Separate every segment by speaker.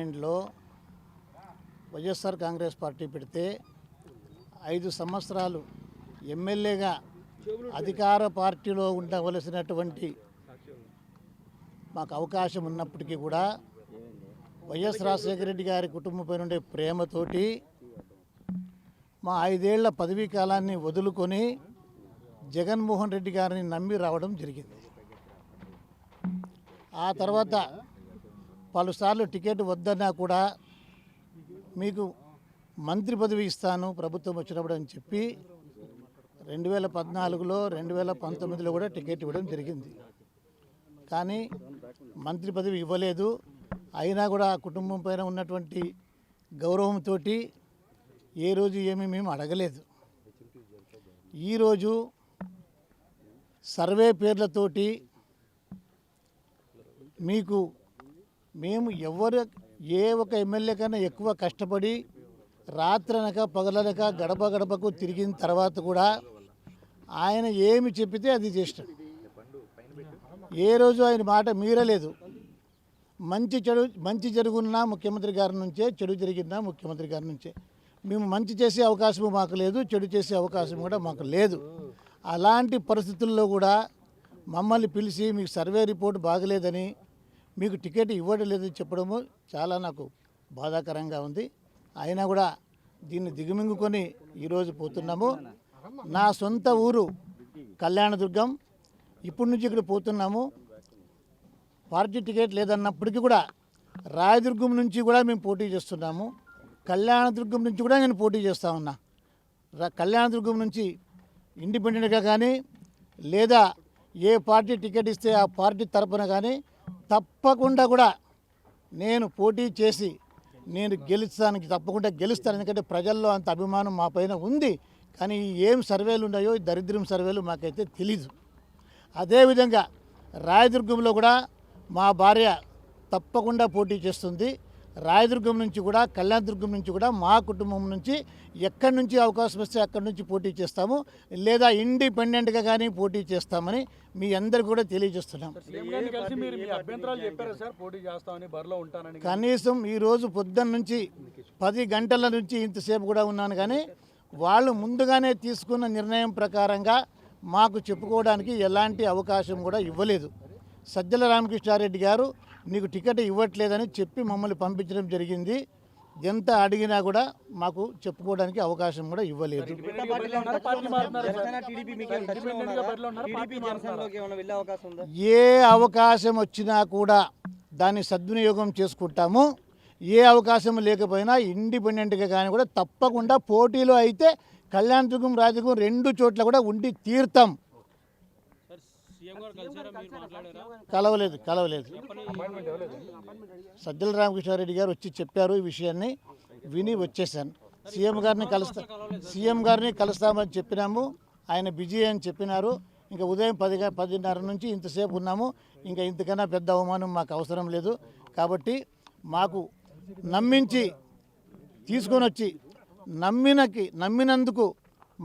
Speaker 1: 2012లో YSR Congress party పెడితే 5 సంవత్సరాలు ఎమ్మెల్యేగా అధికార పార్టీలో ఉండవలసినటువంటి మాకు అవకాశం ఉన్నప్పటికీ కూడా వైఎస్ రాజశేఖర రెడ్డి గారి కుటుంబంపై ఉండే ప్రేమతోటి మా 5 ఏళ్ల పదవీ కాలాన్ని వదులుకొని జగన్మోహన్ రెడ్డి గారిని నమ్మి రావడం జరిగింది. ఆ తర్వాత పలుసార్లు టికెట్ వద్దన్నా కూడా మీకు మంత్రి పదవి ఇస్తాను ప్రభుత్వం వచ్చినప్పుడు అని చెప్పి 2014లో 2019లో కూడా టికెట్ ఇవ్వడం జరిగింది. కానీ మంత్రి పదవి ఇవ్వలేదు. అయినా కూడా ఆ కుటుంబం పైన ఉన్నటువంటి గౌరవంతో ఏ రోజు ఏమీ మేము అడగలేదు. ఈరోజు సర్వే పేర్లతోటి మీకు మేము ఏ ఒక ఎమ్మెల్యే కన్నా ఎక్కువ కష్టపడి రాత్రనక పగలనక గడప గడపకు తిరిగిన తర్వాత కూడా ఆయన ఏమి చెప్పితే అది చేస్తాడు. ఏ రోజు ఆయన మాట మీరలేదు. మంచి జరుగున్నా ముఖ్యమంత్రి గారి నుంచే, చెడు జరిగినా ముఖ్యమంత్రి గారి నుంచే. మేము మంచి చేసే అవకాశం మాకు లేదు, చెడు చేసే అవకాశం కూడా మాకు లేదు. అలాంటి పరిస్థితుల్లో కూడా మమ్మల్ని పిలిచి మీకు సర్వే రిపోర్ట్ బాగలేదని మీకు టికెట్ ఇవ్వడం లేదని చెప్పడము చాలా నాకు బాధాకరంగా ఉంది. అయినా కూడా దీన్ని దిగమింగుకొని ఈరోజు పోతున్నాము. నా సొంత ఊరు కళ్యాణదుర్గం. ఇప్పటి నుంచి ఇక్కడ పోతున్నాము. పార్టీ టికెట్ లేదన్నప్పటికీ కూడా రాయదుర్గం నుంచి కూడా మేము పోటీ చేస్తున్నాము. కళ్యాణదుర్గం నుంచి కూడా నేను పోటీ చేస్తూ ఉన్నా. కళ్యాణదుర్గం నుంచి ఇండిపెండెంట్గా కానీ లేదా ఏ పార్టీ టికెట్ ఇస్తే ఆ పార్టీ తరపున కానీ తప్పకుండా కూడా నేను పోటీ చేసి నేను తప్పకుండా గెలుస్తాను. ఎందుకంటే ప్రజల్లో అంత అభిమానం మా పైన ఉంది. కానీ ఏం సర్వేలు ఉన్నాయో ఈ దరిద్రం సర్వేలు మాకైతే తెలీదు. అదేవిధంగా రాయదుర్గంలో కూడా మా భార్య తప్పకుండా పోటీ చేస్తుంది. రాయదుర్గం నుంచి కూడా కళ్యాణదుర్గం నుంచి కూడా మా కుటుంబం నుంచి ఎక్కడి నుంచి అవకాశం వస్తే అక్కడి నుంచి పోటీ చేస్తాము, లేదా ఇండిపెండెంట్గా కానీ పోటీ చేస్తామని మీ అందరికీ కూడా తెలియజేస్తున్నాం. కనీసం ఈరోజు పొద్దున్న నుంచి 10 గంటల నుంచి ఇంతసేపు కూడా ఉన్నాను. కానీ వాళ్ళు ముందుగానే తీసుకున్న నిర్ణయం ప్రకారంగా మాకు చెప్పుకోవడానికి ఎలాంటి అవకాశం కూడా ఇవ్వలేదు. సజ్జల రామకృష్ణారెడ్డి గారు నీకు టికెట్ ఇవ్వట్లేదని చెప్పి మమ్మల్ని పంపించడం జరిగింది. ఎంత అడిగినా కూడా మాకు చెప్పుకోవడానికి అవకాశం కూడా ఇవ్వలేదు. ఏ అవకాశం వచ్చినా కూడా దాన్ని సద్వినియోగం చేసుకుంటాము. ఏ అవకాశం లేకపోయినా ఇండిపెండెంట్గా కానీ కూడా తప్పకుండా పోటీలో అయితే కళ్యాణదుర్గం రాజదుర్గం 2 చోట్ల కూడా ఉండి తీరుతాం. కలవలేదు. సజ్జల రామకృష్ణారెడ్డి గారు వచ్చి చెప్పారు. ఈ విషయాన్ని విని వచ్చేసాను. సీఎం గారిని కలుస్తామని చెప్పినాము. ఆయన బిజీ అని చెప్పినారు. ఇంకా ఉదయం 10:30 నుంచి ఇంతసేపు ఉన్నాము. ఇంకా ఇంతకన్నా పెద్ద అవమానం మాకు అవసరం లేదు. కాబట్టి మాకు నమ్మించి తీసుకొని వచ్చి నమ్మినందుకు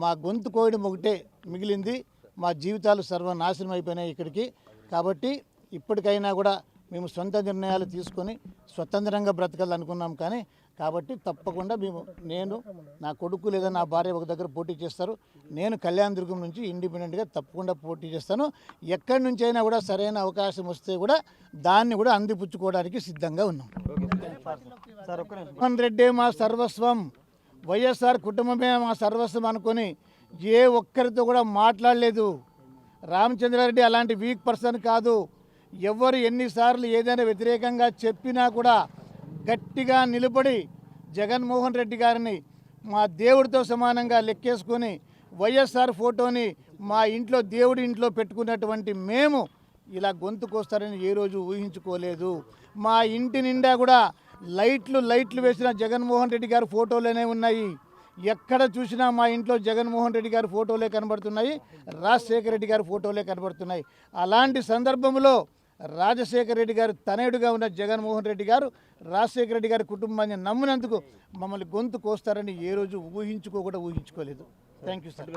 Speaker 1: మా గొంతు కోయడం ఒకటే మిగిలింది. మా జీవితాలు సర్వనాశనం అయిపోయినాయి ఇక్కడికి. కాబట్టి ఇప్పటికైనా కూడా మేము సొంత నిర్ణయాలు తీసుకొని స్వతంత్రంగా బ్రతకాలనుకున్నాం. కాబట్టి తప్పకుండా నేను నా కొడుకు లేదా నా భార్య ఒక దగ్గర పోటీ చేస్తారు. నేను కళ్యాణదుర్గం నుంచి ఇండిపెండెంట్గా తప్పకుండా పోటీ చేస్తాను. ఎక్కడి నుంచి అయినా కూడా సరైన అవకాశం వస్తే కూడా దాన్ని కూడా అందిపుచ్చుకోవడానికి సిద్ధంగా ఉన్నాం. జగన్మోహన్ రెడ్డి మా సర్వస్వం, వైఎస్ఆర్ కుటుంబమే మా సర్వస్వం అనుకొని ఏ ఒక్కరితో కూడా మాట్లాడలేదు. రామచంద్రారెడ్డి అలాంటి వీక్ పర్సన్ కాదు. ఎవరు ఎన్నిసార్లు ఏదైనా వ్యతిరేకంగా చెప్పినా కూడా గట్టిగా నిలబడి జగన్మోహన్ రెడ్డి గారిని మా దేవుడితో సమానంగా లెక్కేసుకొని వైఎస్ఆర్ ఫోటోని మా ఇంట్లో దేవుడి ఇంట్లో పెట్టుకున్నటువంటి మేము ఇలా గొంతుకొస్తారని ఏ రోజు ఊహించుకోలేదు. మా ఇంటి నిండా కూడా లైట్లు వేసిన జగన్మోహన్ రెడ్డి గారి ఫోటోలనే ఉన్నాయి. ఎక్కడ చూసినా మా ఇంట్లో జగన్మోహన్ రెడ్డి గారి ఫోటోలే కనబడుతున్నాయి, రాజశేఖర రెడ్డి గారి ఫోటోలే కనబడుతున్నాయి. అలాంటి సందర్భంలో రాజశేఖర రెడ్డి గారు తనయుడుగా ఉన్న జగన్మోహన్ రెడ్డి గారు రాజశేఖర రెడ్డి గారి కుటుంబాన్ని నమ్మినందుకు మమ్మల్ని గొంతు కోస్తారని ఏ రోజు ఊహించుకోలేదు. Thank you sir.